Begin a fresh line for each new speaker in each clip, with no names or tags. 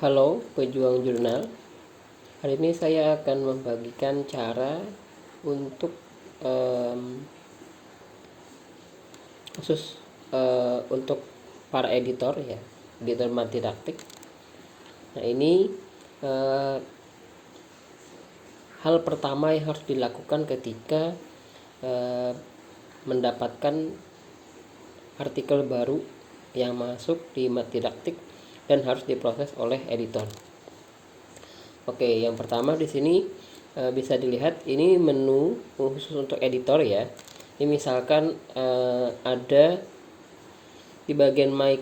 Halo pejuang jurnal, hari ini saya akan membagikan cara untuk khusus untuk para editor ya, editor multidaktik. Nah ini eh, hal pertama yang harus dilakukan ketika mendapatkan artikel baru yang masuk di multidaktik dan harus diproses oleh editor. Oke, yang pertama di sini bisa dilihat ini menu khusus untuk editor ya. Ini misalkan ada di bagian My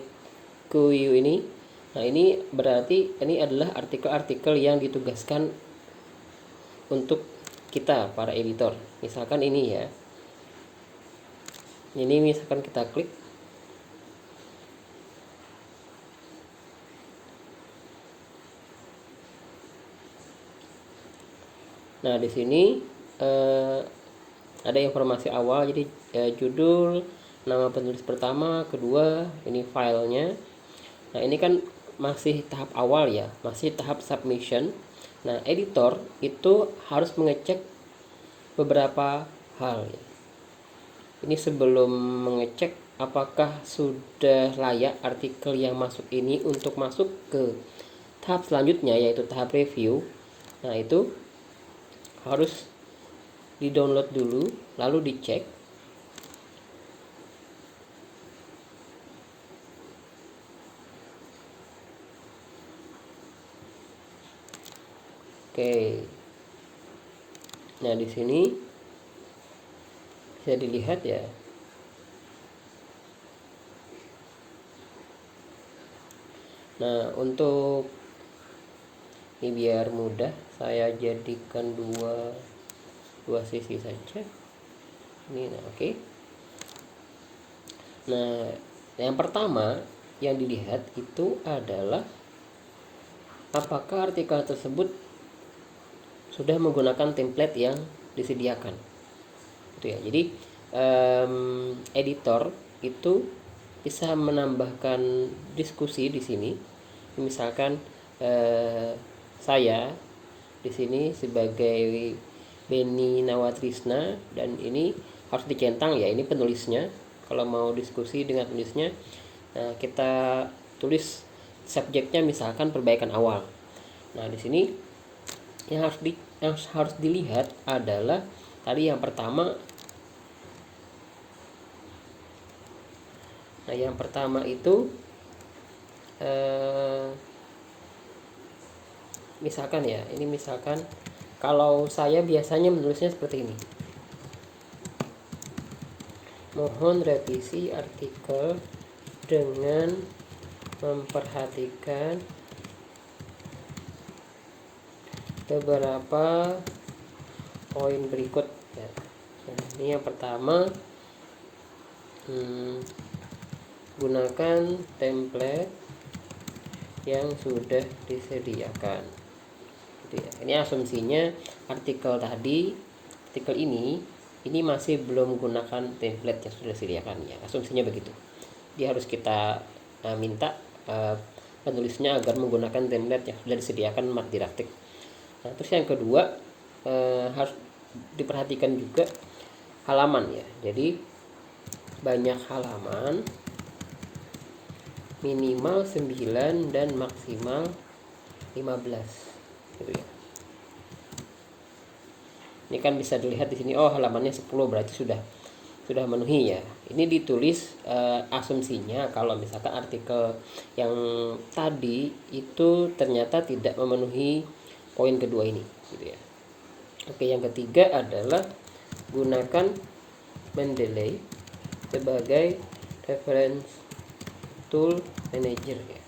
QU ini. Nah, ini berarti ini adalah artikel-artikel yang ditugaskan untuk kita para editor. Misalkan ini ya. Ini misalkan kita klik. Nah, di sini ada informasi awal, jadi judul, nama penulis pertama, kedua, ini filenya. Nah, ini kan masih tahap awal ya, masih tahap submission. Nah, editor itu harus mengecek beberapa hal ya. Ini sebelum mengecek apakah sudah layak artikel yang masuk ini untuk masuk ke tahap selanjutnya, yaitu tahap review. Nah, itu harus di-download dulu, lalu dicek. Oke. Nah, di sini bisa dilihat ya. Nah, untuk ini biar mudah, saya jadikan dua sisi saja. Ini, nah, oke. Nah, yang pertama yang dilihat itu adalah apakah artikel tersebut sudah menggunakan template yang disediakan. Itu ya. Jadi editor itu bisa menambahkan diskusi di sini. Misalkan saya di sini sebagai Beni Nawatrisna dan ini harus dicentang ya, ini penulisnya. Kalau mau diskusi dengan penulisnya, kita tulis subjeknya misalkan perbaikan awal. Nah, di sini yang harus dilihat adalah tadi yang pertama. Nah, yang pertama itu misalkan ya, ini misalkan kalau saya biasanya menulisnya seperti ini. Mohon revisi artikel dengan memperhatikan beberapa poin berikut ya. Nah, ini yang pertama, gunakan template yang sudah disediakan. Ini asumsinya artikel ini masih belum menggunakan template yang sudah disediakan ya, asumsinya begitu. Dia harus kita minta penulisnya agar menggunakan template yang sudah disediakan multidaktik. Nah, terus yang kedua harus diperhatikan juga halaman ya. Jadi banyak halaman, minimal 9 dan maksimal 15 gitu ya. Ini kan bisa dilihat di sini, oh halamannya 10 berarti sudah memenuhi ya. Ini ditulis asumsinya kalau misalkan artikel yang tadi itu ternyata tidak memenuhi poin kedua ini gitu ya. Oke, yang ketiga adalah gunakan Mendeley sebagai reference tool manager ya.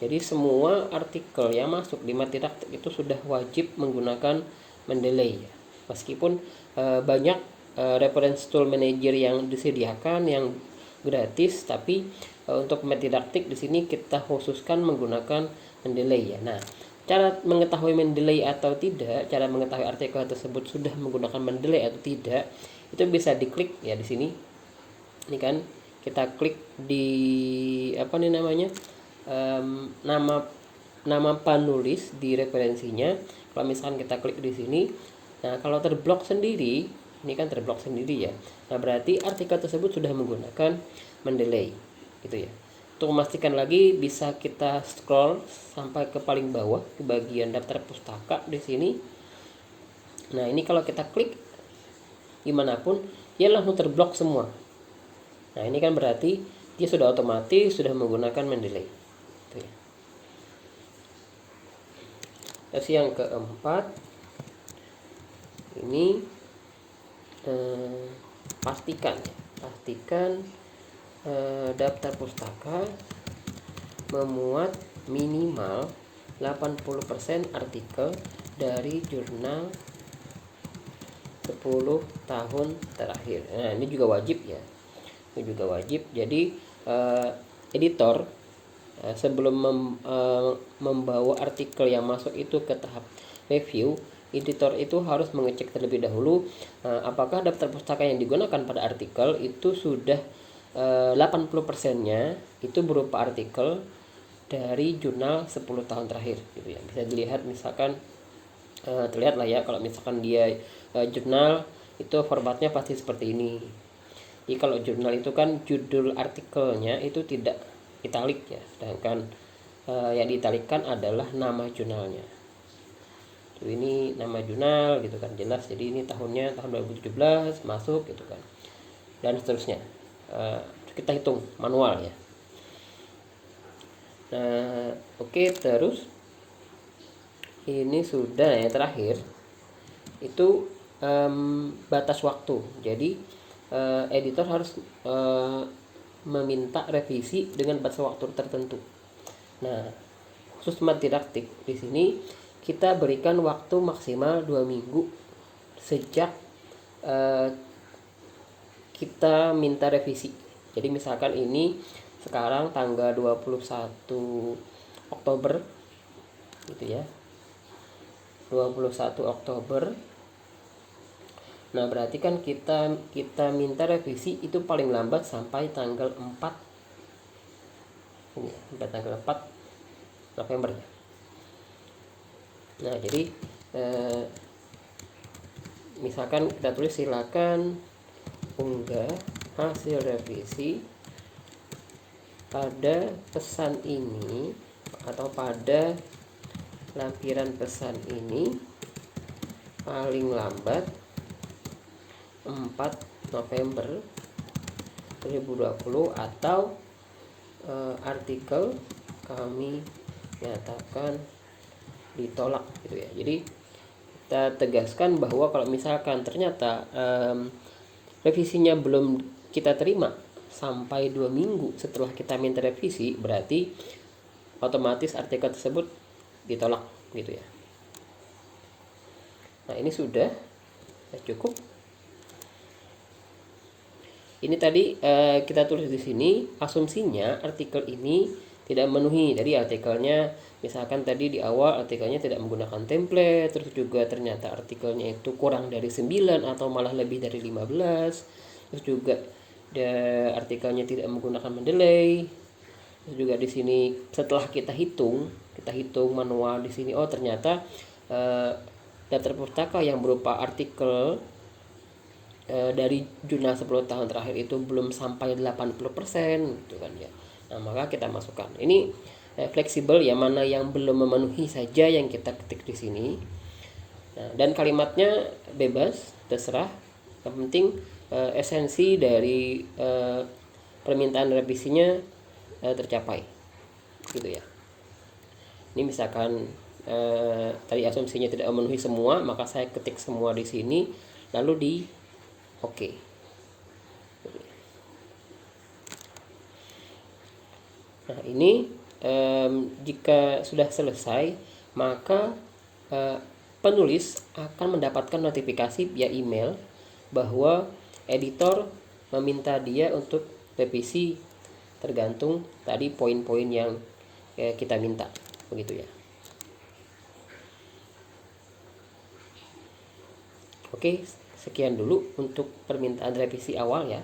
Jadi semua artikel yang masuk di multidaktik itu sudah wajib menggunakan Mendeley ya. Meskipun banyak reference tool manager yang disediakan yang gratis, tapi untuk multidaktik di sini kita khususkan menggunakan Mendeley ya. Nah, cara mengetahui Mendeley atau tidak, cara mengetahui artikel tersebut sudah menggunakan Mendeley atau tidak, itu bisa diklik ya di sini. Ini kan kita klik di apa nih namanya, nama nama penulis di referensinya. Kalau misalkan kita klik di sini, nah kalau terblok sendiri, ini kan terblok sendiri ya. Nah berarti artikel tersebut sudah menggunakan mendelay, gitu ya. Untuk memastikan lagi, bisa kita scroll sampai ke paling bawah ke bagian daftar pustaka di sini. Nah ini kalau kita klik gimana pun, dia langsung terblok semua. Nah ini kan berarti dia sudah otomatis sudah menggunakan mendelay. Gitu ya. Terus yang keempat, ini pastikan daftar pustaka memuat minimal 80% artikel dari jurnal 10 tahun terakhir. Nah ini juga wajib ya, ini juga wajib. Jadi editor sebelum membawa artikel yang masuk itu ke tahap review, editor itu harus mengecek terlebih dahulu apakah daftar pustaka yang digunakan pada artikel itu sudah 80%-nya itu berupa artikel dari jurnal 10 tahun terakhir, gitu ya. Bisa dilihat misalkan terlihat lah ya, kalau misalkan dia jurnal itu formatnya pasti seperti ini. Jadi kalau jurnal itu kan judul artikelnya itu tidak italik ya, sedangkan yang diitalikkan adalah nama jurnalnya. Tuh, ini nama jurnal gitu kan, jelas. Jadi ini tahunnya tahun 2017 masuk gitu kan, dan seterusnya. Kita hitung manual ya. Nah oke, terus ini sudah yang terakhir itu batas waktu. Jadi editor harus meminta revisi dengan batas waktu tertentu. Nah, khusus didaktik di sini kita berikan waktu maksimal 2 minggu sejak kita minta revisi. Jadi misalkan ini sekarang tanggal 21 Oktober gitu ya. 21 Oktober. Nah, berarti kan kita minta revisi itu paling lambat sampai tanggal 4 ini, sampai tanggal 4 November ya. Nah, jadi misalkan kita tulis silakan unggah hasil revisi pada pesan ini atau pada lampiran pesan ini paling lambat 4 November 2020 atau artikel kami nyatakan ditolak gitu ya. Jadi kita tegaskan bahwa kalau misalkan ternyata revisinya belum kita terima sampai 2 minggu setelah kita minta revisi, berarti otomatis artikel tersebut ditolak gitu ya. Nah ini sudah cukup. Ini tadi kita tulis di sini asumsinya artikel ini tidak memenuhi. Jadi artikelnya misalkan tadi di awal artikelnya tidak menggunakan template, terus juga ternyata artikelnya itu kurang dari 9 atau malah lebih dari 15. Terus juga artikelnya tidak menggunakan mendelay. Terus juga di sini setelah kita hitung manual di sini, oh ternyata daftar pustaka yang berupa artikel dari jurnal 10 tahun terakhir itu belum sampai 80% gitu kan ya. Nah, maka kita masukkan. Ini fleksibel ya, mana yang belum memenuhi saja yang kita ketik di sini. Nah, dan kalimatnya bebas, terserah. Yang penting esensi dari permintaan revisinya tercapai. Gitu ya. Ini misalkan tadi asumsinya tidak memenuhi semua, maka saya ketik semua di sini lalu di Oke. Nah ini jika sudah selesai, maka penulis akan mendapatkan notifikasi via email bahwa editor meminta dia untuk revisi tergantung tadi poin-poin yang kita minta, begitu ya. Oke, sekian dulu untuk permintaan revisi awal ya.